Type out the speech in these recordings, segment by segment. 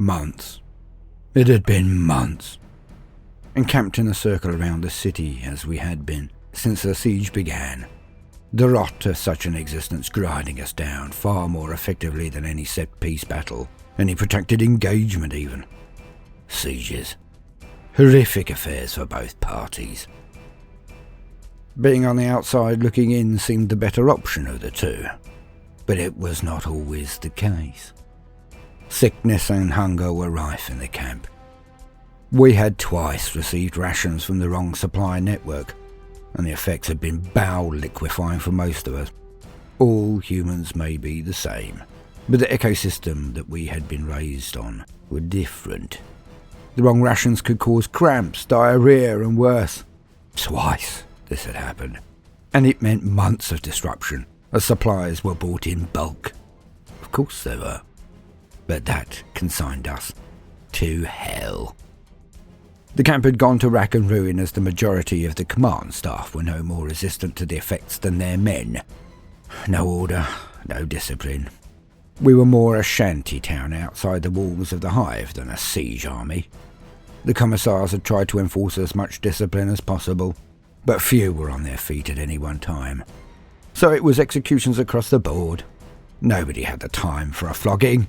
Months. It had been months. Encamped in a circle around the city as we had been since the siege began. The rot of such an existence grinding us down far more effectively than any set-piece battle, any protracted engagement even. Sieges. Horrific affairs for both parties. Being on the outside looking in seemed the better option of the two, but it was not always the case. Sickness and hunger were rife in the camp. We had twice received rations from the wrong supply network, and the effects had been bowel liquefying for most of us. All humans may be the same, but the ecosystem that we had been raised on were different. The wrong rations could cause cramps, diarrhea and worse. Twice this had happened, and it meant months of disruption as supplies were bought in bulk. Of course they were, but that consigned us to hell. The camp had gone to rack and ruin as the majority of the command staff were no more resistant to the effects than their men. No order, no discipline. We were more a shanty town outside the walls of the hive than a siege army. The commissars had tried to enforce as much discipline as possible, but few were on their feet at any one time. So it was executions across the board. Nobody had the time for a flogging.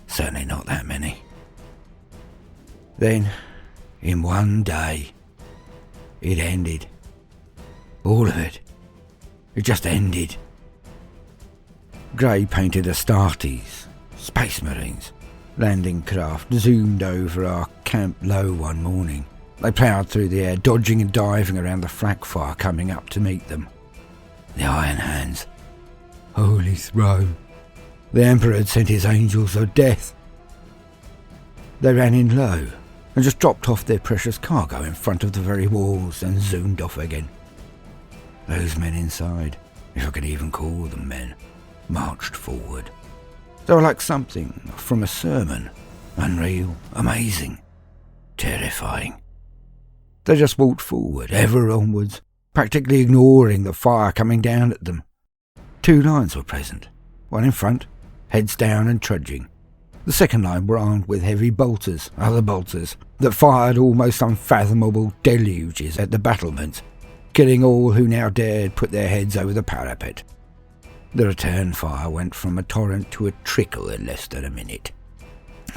Certainly not that many. Then, in one day, it ended. All of it. It just ended. Grey-painted Astartes, Space Marines, landing craft zoomed over our camp low one morning. They ploughed through the air, dodging and diving around the flak fire coming up to meet them. The Iron Hands. Holy throne. The Emperor had sent his angels of death. They ran in low and just dropped off their precious cargo in front of the very walls and zoomed off again. Those men inside, if I could even call them men, marched forward. They were like something from a sermon. Unreal, amazing, terrifying. They just walked forward, ever onwards, practically ignoring the fire coming down at them. Two lines were present, one in front, heads down and trudging. The second line were armed with heavy bolters, other bolters, that fired almost unfathomable deluges at the battlements, killing all who now dared put their heads over the parapet. The return fire went from a torrent to a trickle in less than a minute.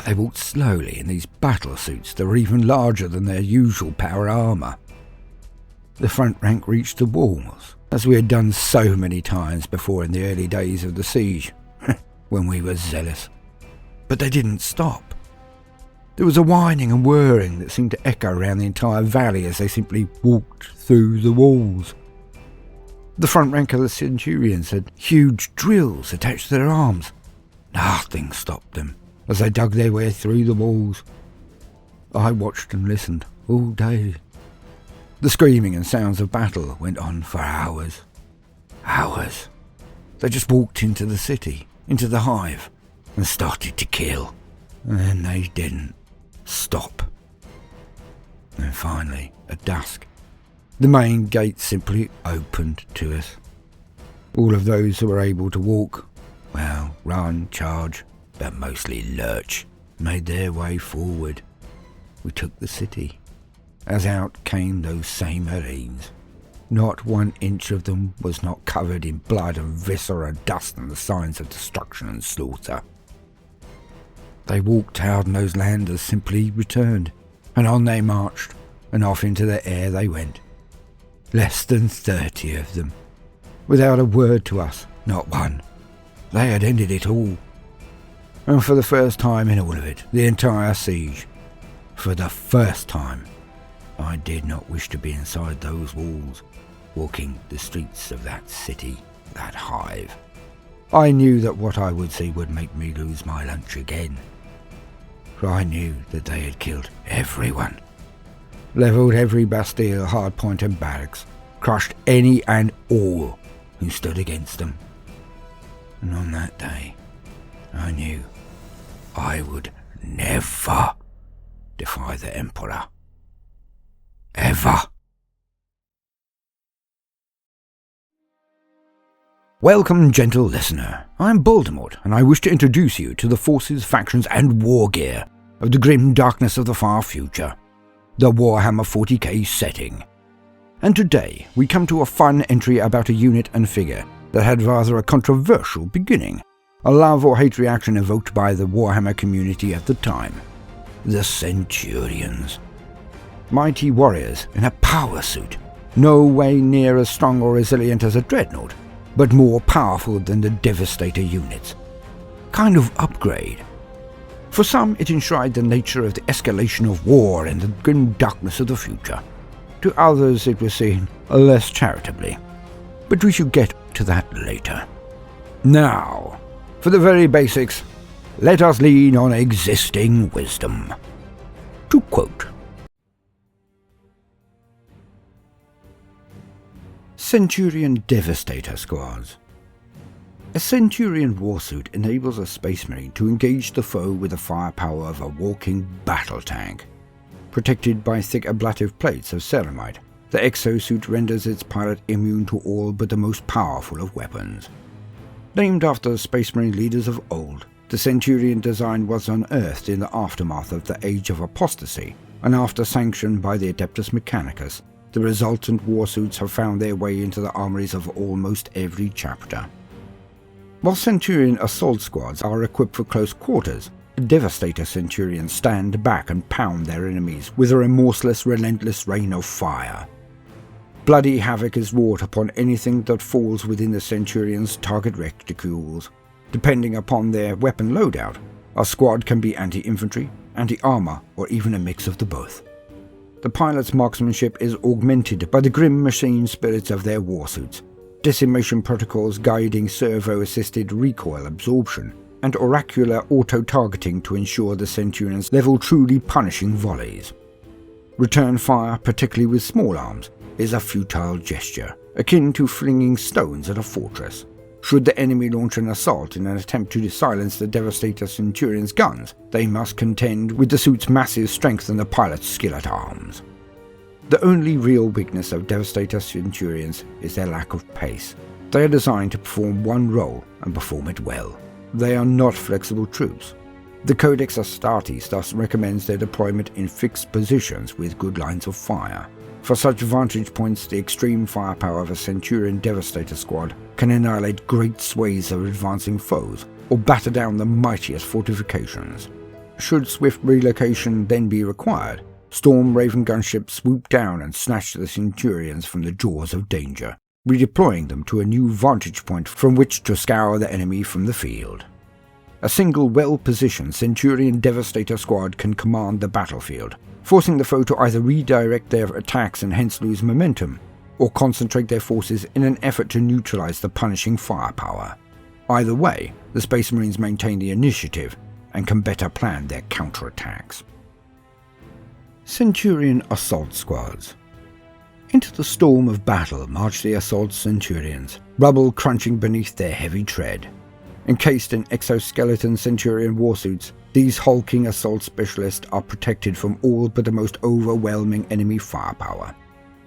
They walked slowly in these battle suits that were even larger than their usual power armour. The front rank reached the walls, as we had done so many times before in the early days of the siege, when we were zealous. But they didn't stop. There was a whining and whirring that seemed to echo around the entire valley as they simply walked through the walls. The front rank of the Centurions had huge drills attached to their arms. Nothing stopped them as they dug their way through the walls. I watched and listened all day. The screaming and sounds of battle went on for hours. Hours. They just walked into the city, into the hive, and started to kill. And they didn't stop. And finally, at dusk, the main gate simply opened to us. All of those who were able to walk, well, run, charge, but mostly lurch, made their way forward. We took the city, as out came those same Marines. Not 1 inch of them was not covered in blood and viscera, dust and the signs of destruction and slaughter. They walked out and those landers simply returned, and on they marched, and off into the air they went. Less than 30 of them, without a word to us, not one. They had ended it all. And for the first time in all of it, the entire siege, for the first time, I did not wish to be inside those walls, walking the streets of that city, that hive. I knew that what I would see would make me lose my lunch again. For I knew that they had killed everyone, levelled every bastille, hardpoint and barracks, crushed any and all who stood against them. And on that day, I knew I would never defy the Emperor. Ever. Welcome, gentle listener. I'm Baldermort, and I wish to introduce you to the forces, factions, and war gear of the grim darkness of the far future, the Warhammer 40k setting. And today we come to a fun entry about a unit and figure that had rather a controversial beginning, a love or hate reaction evoked by the Warhammer community at the time. The Centurions. Mighty warriors in a power suit, no way near as strong or resilient as a dreadnought, but more powerful than the Devastator units. Kind of upgrade. For some, it enshrined the nature of the escalation of war and the grim darkness of the future. To others, it was seen less charitably. But we should get to that later. Now, for the very basics, let us lean on existing wisdom. To quote, Centurion Devastator Squads. A Centurion warsuit enables a Space Marine to engage the foe with the firepower of a walking battle tank. Protected by thick ablative plates of ceramite, the exosuit renders its pilot immune to all but the most powerful of weapons. Named after Space Marine leaders of old, the Centurion design was unearthed in the aftermath of the Age of Apostasy, and after sanction by the Adeptus Mechanicus, the resultant warsuits have found their way into the armories of almost every chapter. While Centurion assault squads are equipped for close quarters, the Devastator Centurions stand back and pound their enemies with a remorseless, relentless rain of fire. Bloody havoc is wrought upon anything that falls within the Centurions' target reticules. Depending upon their weapon loadout, a squad can be anti-infantry, anti-armor, or even a mix of the both. The pilot's marksmanship is augmented by the grim machine spirits of their warsuits, decimation protocols guiding servo-assisted recoil absorption, and oracular auto-targeting to ensure the Centurions level truly punishing volleys. Return fire, particularly with small arms, is a futile gesture, akin to flinging stones at a fortress. Should the enemy launch an assault in an attempt to silence the Devastator Centurion's guns, they must contend with the suit's massive strength and the pilot's skill at arms. The only real weakness of Devastator Centurions is their lack of pace. They are designed to perform one role and perform it well. They are not flexible troops. The Codex Astartes thus recommends their deployment in fixed positions with good lines of fire. For such vantage points, the extreme firepower of a Centurion Devastator squad can annihilate great swathes of advancing foes or batter down the mightiest fortifications. Should swift relocation then be required, Storm Raven gunships swoop down and snatch the Centurions from the jaws of danger, redeploying them to a new vantage point from which to scour the enemy from the field. A single well-positioned Centurion Devastator squad can command the battlefield, forcing the foe to either redirect their attacks and hence lose momentum, or concentrate their forces in an effort to neutralize the punishing firepower. Either way, the Space Marines maintain the initiative and can better plan their counterattacks. Centurion Assault Squads. Into the storm of battle march the assault Centurions, rubble crunching beneath their heavy tread. Encased in exoskeleton Centurion warsuits, these hulking assault specialists are protected from all but the most overwhelming enemy firepower.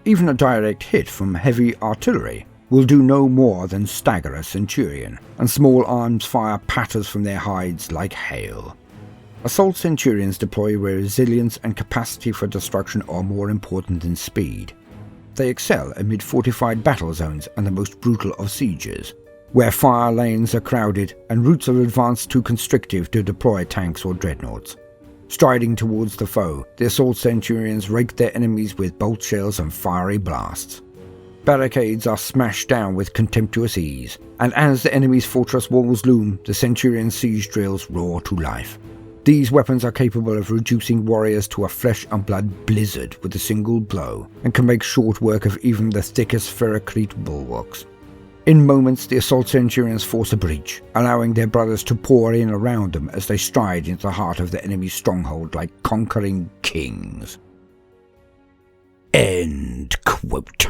Even a direct hit from heavy artillery will do no more than stagger a Centurion, and small arms fire patters from their hides like hail. Assault Centurions deploy where resilience and capacity for destruction are more important than speed. They excel amid fortified battle zones and the most brutal of sieges, where fire lanes are crowded and routes are advanced too constrictive to deploy tanks or dreadnoughts. Striding towards the foe, the assault Centurions rake their enemies with bolt shells and fiery blasts. Barricades are smashed down with contemptuous ease, and as the enemy's fortress walls loom, the Centurion siege drills roar to life. These weapons are capable of reducing warriors to a flesh and blood blizzard with a single blow, and can make short work of even the thickest ferrocrete bulwarks. In moments, the assault Centurions force a breach, allowing their brothers to pour in around them as they stride into the heart of the enemy's stronghold like conquering kings. End quote.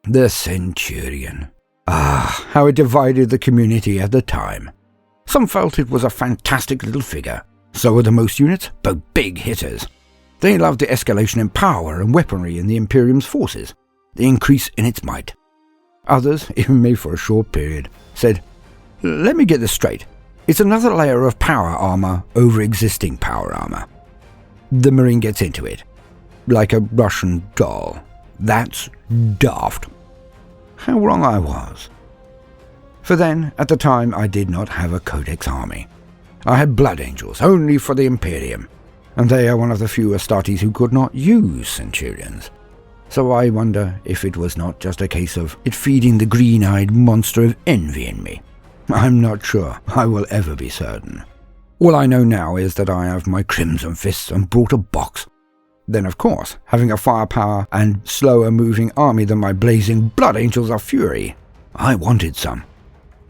The Centurion. Ah, how it divided the community at the time. Some felt it was a fantastic little figure. So were the most units, but big hitters. They loved the escalation in power and weaponry in the Imperium's forces, the increase in its might. Others, even me for a short period, said, Let me get this straight. It's another layer of power armor over existing power armor. The Marine gets into it, like a Russian doll. That's daft. How wrong I was. For then, at the time, I did not have a Codex army. I had Blood Angels, only for the Imperium, and they are one of the few Astartes who could not use Centurions. So I wonder if it was not just a case of it feeding the green-eyed monster of envy in me. I'm not sure I will ever be certain. All I know now is that I have my Crimson Fists and brought a box. Then, of course, having a firepower and slower-moving army than my blazing Blood Angels of Fury, I wanted some.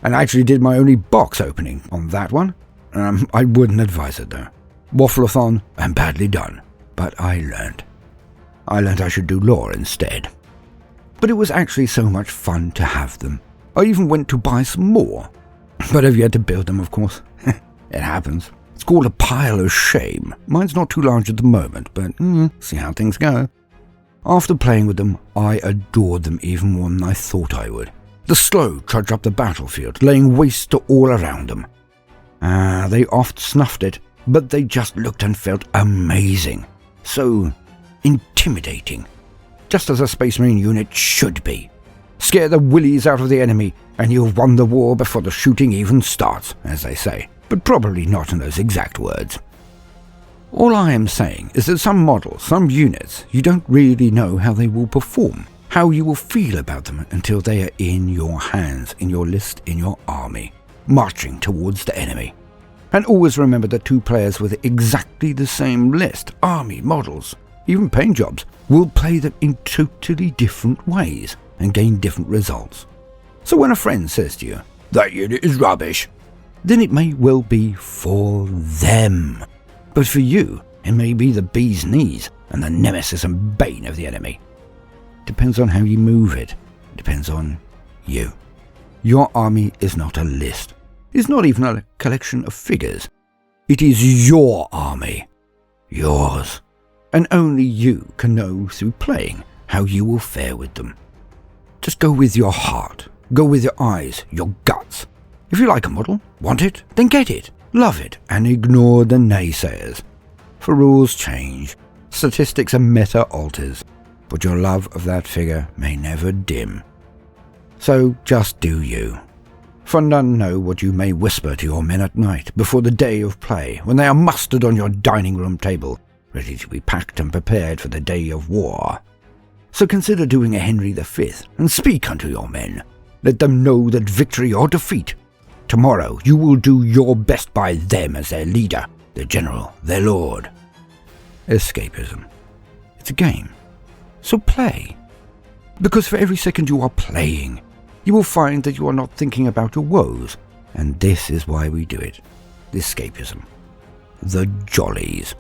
And I actually did my only box opening on that one. I wouldn't advise it though. Waffle-a-thon and badly done. But I learned. I should do lore instead. But it was actually so much fun to have them. I even went to buy some more. But I've yet to build them, of course. It happens. It's called a pile of shame. Mine's not too large at the moment, but see how things go. After playing with them, I adored them even more than I thought I would. The slow trudge up the battlefield, laying waste to all around them. They oft snuffed it, but they just looked and felt amazing. So intimidating. Just as a Space Marine unit should be. Scare the willies out of the enemy, and you've won the war before the shooting even starts, as they say. But probably not in those exact words. All I am saying is that some models, some units, you don't really know how they will perform, how you will feel about them until they are in your hands, in your list, in your army, marching towards the enemy. And always remember that two players with exactly the same list, army, models, even paint jobs, will play them in totally different ways and gain different results. So when a friend says to you, "That unit is rubbish," then it may well be for them. But for you, it may be the bee's knees and the nemesis and bane of the enemy. Depends on how you move it. Depends on you. Your army is not a list. It's not even a collection of figures. It is your army. Yours. And only you can know through playing how you will fare with them. Just go with your heart. Go with your eyes, your guts. If you like a model, want it, then get it, love it, and ignore the naysayers. For rules change, statistics and meta alters, but your love of that figure may never dim. So just do you. For none know what you may whisper to your men at night before the day of play, when they are mustered on your dining room table, ready to be packed and prepared for the day of war. So consider doing a Henry V and speak unto your men. Let them know that victory or defeat, tomorrow you will do your best by them as their leader, their general, their lord. Escapism. It's a game. So play. Because for every second you are playing, you will find that you are not thinking about your woes. And this is why we do it. Escapism. The jollies.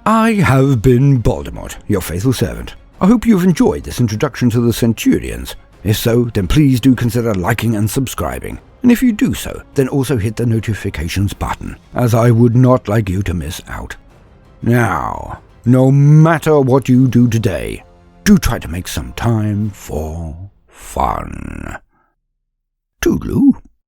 I have been Baldermort, your faithful servant. I hope you have enjoyed this introduction to the Centurions. If so, then please do consider liking and subscribing. And if you do so, then also hit the notifications button, as I would not like you to miss out. Now, no matter what you do today, do try to make some time for fun. Toodaloo.